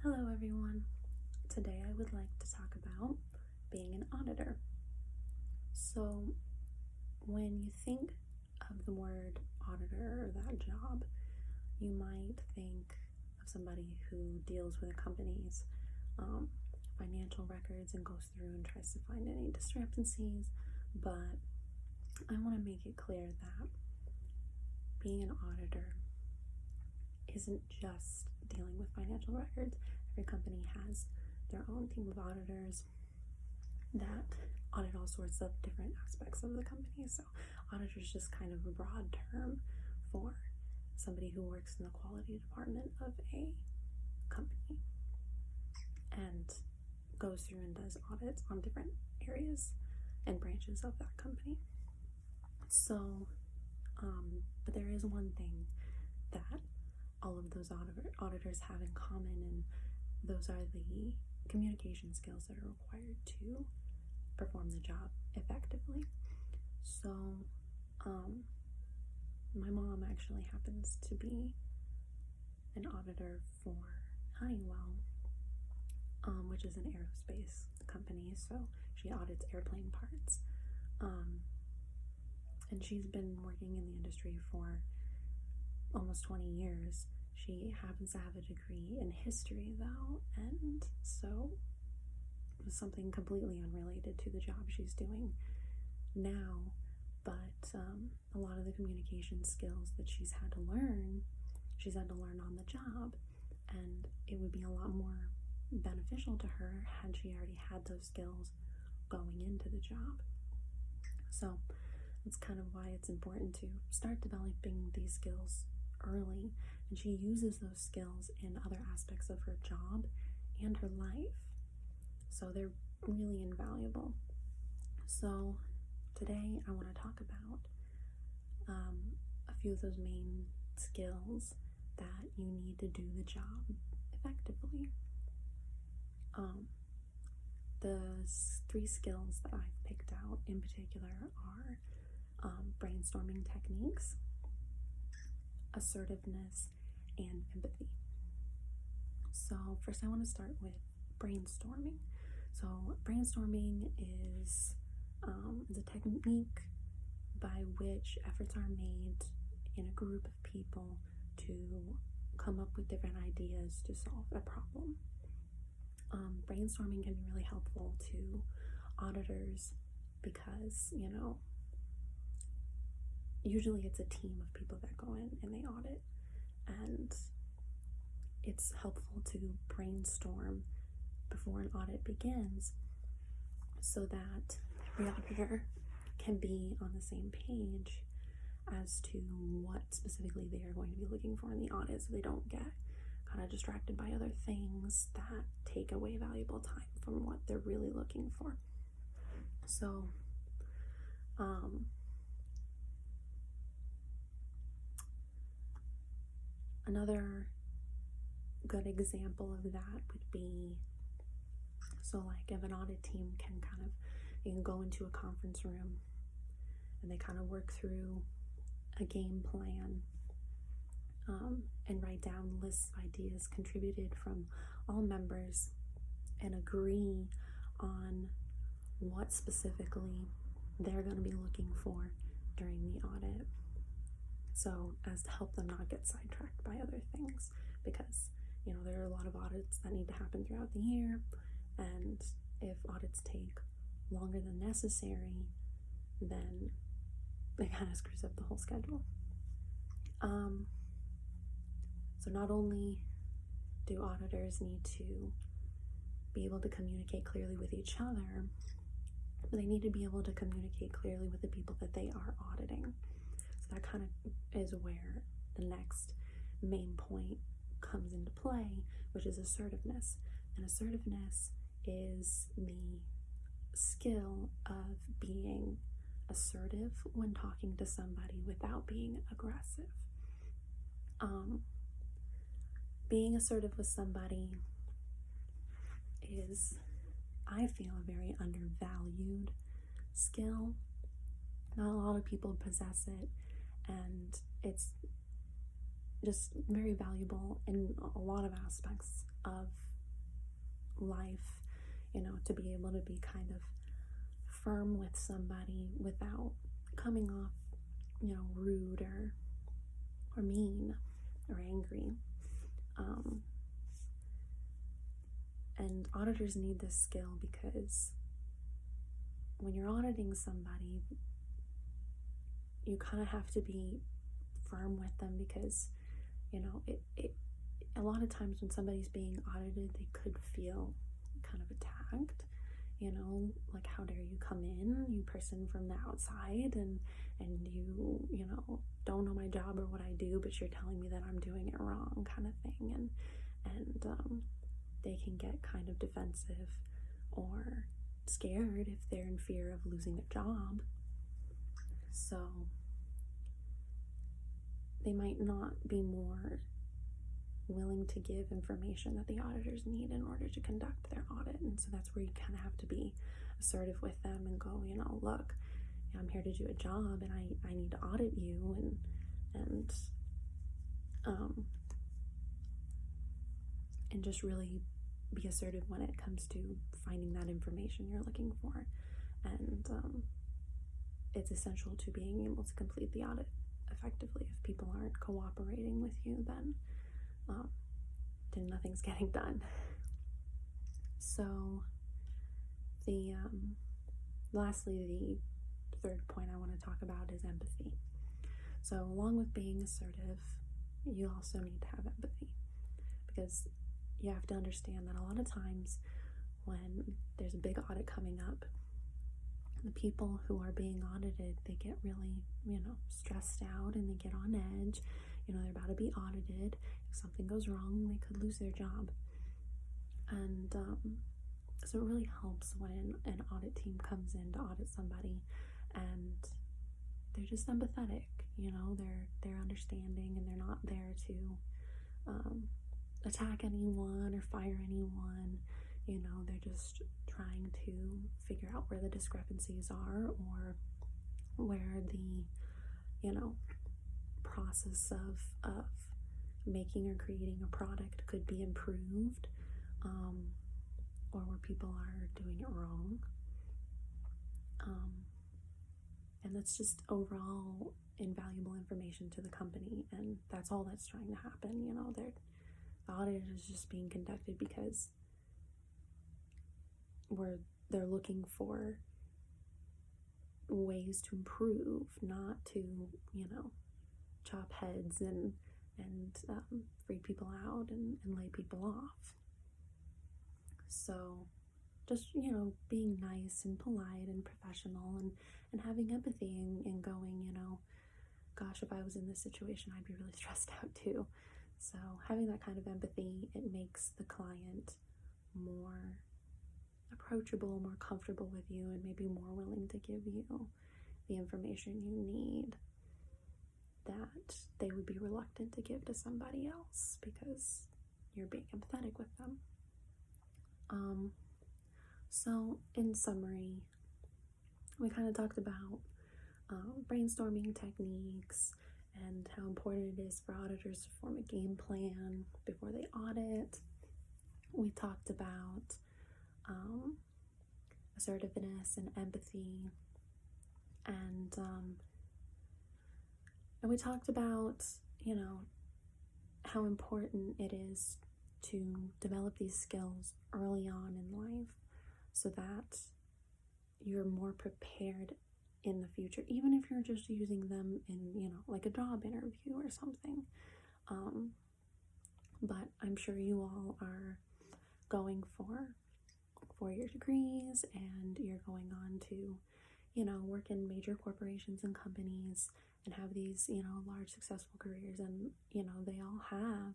Hello everyone. Today I would like to talk about being an auditor. So when you think of the word auditor or that job, you might think of somebody who deals with a company's financial records and goes through and tries to find any discrepancies. But I want to make it clear that being an auditor isn't just dealing with financial records. Every company has their own team of auditors that audit all sorts of different aspects of the company. So auditor is just kind of a broad term for somebody who works in the quality department of a company and goes through and does audits on different areas and branches of that company. So, but there is one thing that all of those auditors have in common, and those are the communication skills that are required to perform the job effectively. So, my mom actually happens to be an auditor for Honeywell, which is an aerospace company. So she audits airplane parts. And she's been working in the industry for almost 20 years. She happens to have a degree in history though, and so it was something completely unrelated to the job she's doing now. But a lot of the communication skills that she's had to learn on the job, and it would be a lot more beneficial to her had she already had those skills going into the job. So that's kind of why it's important to start developing these skills early, and she uses those skills in other aspects of her job and her life, so they're really invaluable. So today I want to talk about a few of those main skills that you need to do the job effectively. The three skills that I've picked out in particular are brainstorming techniques, assertiveness, and empathy. So first I want to start with brainstorming. So brainstorming is a technique by which efforts are made in a group of people to come up with different ideas to solve a problem. Brainstorming can be really helpful to auditors because, usually it's a team of people that go in and they audit, and it's helpful to brainstorm before an audit begins so that every auditor can be on the same page as to what specifically they are going to be looking for in the audit, so they don't get kind of distracted by other things that take away valuable time from what they're really looking for. So another good example of that would be, so like if an audit team you can go into a conference room and they kind of work through a game plan and write down lists of ideas contributed from all members and agree on what specifically they're going to be looking for during the audit, so as to help them not get sidetracked by other things, because there are a lot of audits that need to happen throughout the year, and if audits take longer than necessary, then it kind of screws up the whole schedule. So not only do auditors need to be able to communicate clearly with each other, but they need to be able to communicate clearly with the people that they are auditing. So that kind of is where the next main point comes into play, which is assertiveness. And assertiveness is the skill of being assertive when talking to somebody without being aggressive. Being assertive with somebody is, I feel, a very undervalued skill. Not a lot of people possess it, and it's just very valuable in a lot of aspects of life, to be able to be kind of firm with somebody without coming off, rude or mean or angry. And auditors need this skill because when you're auditing somebody, you kind of have to be firm with them because, a lot of times when somebody's being audited, they could feel kind of attacked, like, how dare you come in, you person from the outside, and you don't know my job or what I do, but you're telling me that I'm doing it wrong, kind of thing. And they can get kind of defensive or scared if they're in fear of losing their job. So they might not be more willing to give information that the auditors need in order to conduct their audit. And so that's where you kind of have to be assertive with them and go, look, I'm here to do a job and I need to audit you, and just really be assertive when it comes to finding that information you're looking for. And it's essential to being able to complete the audit effectively. If people aren't cooperating with you, then nothing's getting done. So lastly, the third point I want to talk about is empathy. So along with being assertive, you also need to have empathy, because you have to understand that a lot of times when there's a big audit coming up, the people who are being audited, they get really, stressed out, and they get on edge. They're about to be audited. If something goes wrong, they could lose their job. And so it really helps when an audit team comes in to audit somebody and they're just empathetic, they're understanding, and they're not there to attack anyone or fire anyone. They're just trying to figure out where the discrepancies are, or where the process of making or creating a product could be improved, or where people are doing it wrong. And that's just overall invaluable information to the company, and that's all that's trying to happen. The audit is just being conducted because they're looking for ways to improve, not to chop heads and freak people out and lay people off. So just being nice and polite and professional, and having empathy, and going, gosh, if I was in this situation, I'd be really stressed out too. So having that kind of empathy, it makes the client more approachable, more comfortable with you, and maybe more willing to give you the information you need that they would be reluctant to give to somebody else because you're being empathetic with them. So in summary, we kind of talked about brainstorming techniques and how important it is for auditors to form a game plan before they audit. We talked about assertiveness and empathy, and we talked about how important it is to develop these skills early on in life so that you're more prepared in the future, even if you're just using them in like a job interview or something. But I'm sure you all are going for 4-year degrees, and you're going on to work in major corporations and companies and have these large successful careers, and they all have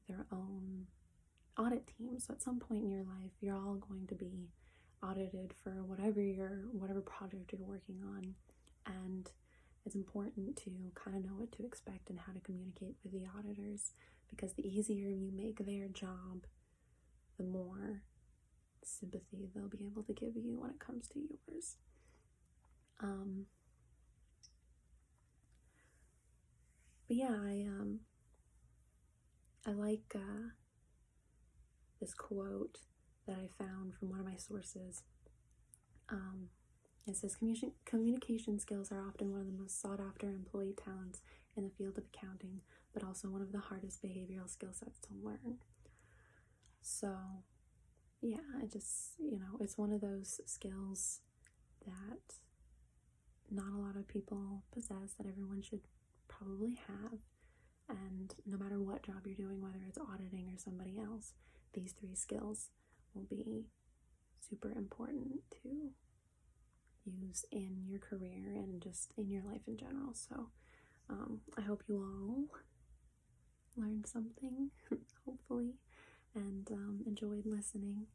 their own audit team. So at some point in your life, you're all going to be audited for whatever project you're working on, and it's important to kind of know what to expect and how to communicate with the auditors, because the easier you make their job, the more sympathy they'll be able to give you when it comes to yours. But yeah, I like this quote that I found from one of my sources. It says communication skills are often one of the most sought after employee talents in the field of accounting, but also one of the hardest behavioral skill sets to learn. So, yeah, it's one of those skills that not a lot of people possess, that everyone should probably have. And no matter what job you're doing, whether it's auditing or somebody else, these 3 skills will be super important to use in your career and just in your life in general. So I hope you all learned something, hopefully, and enjoyed listening.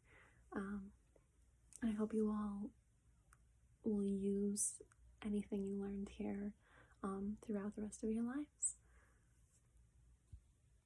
I hope you all will use anything you learned here throughout the rest of your lives.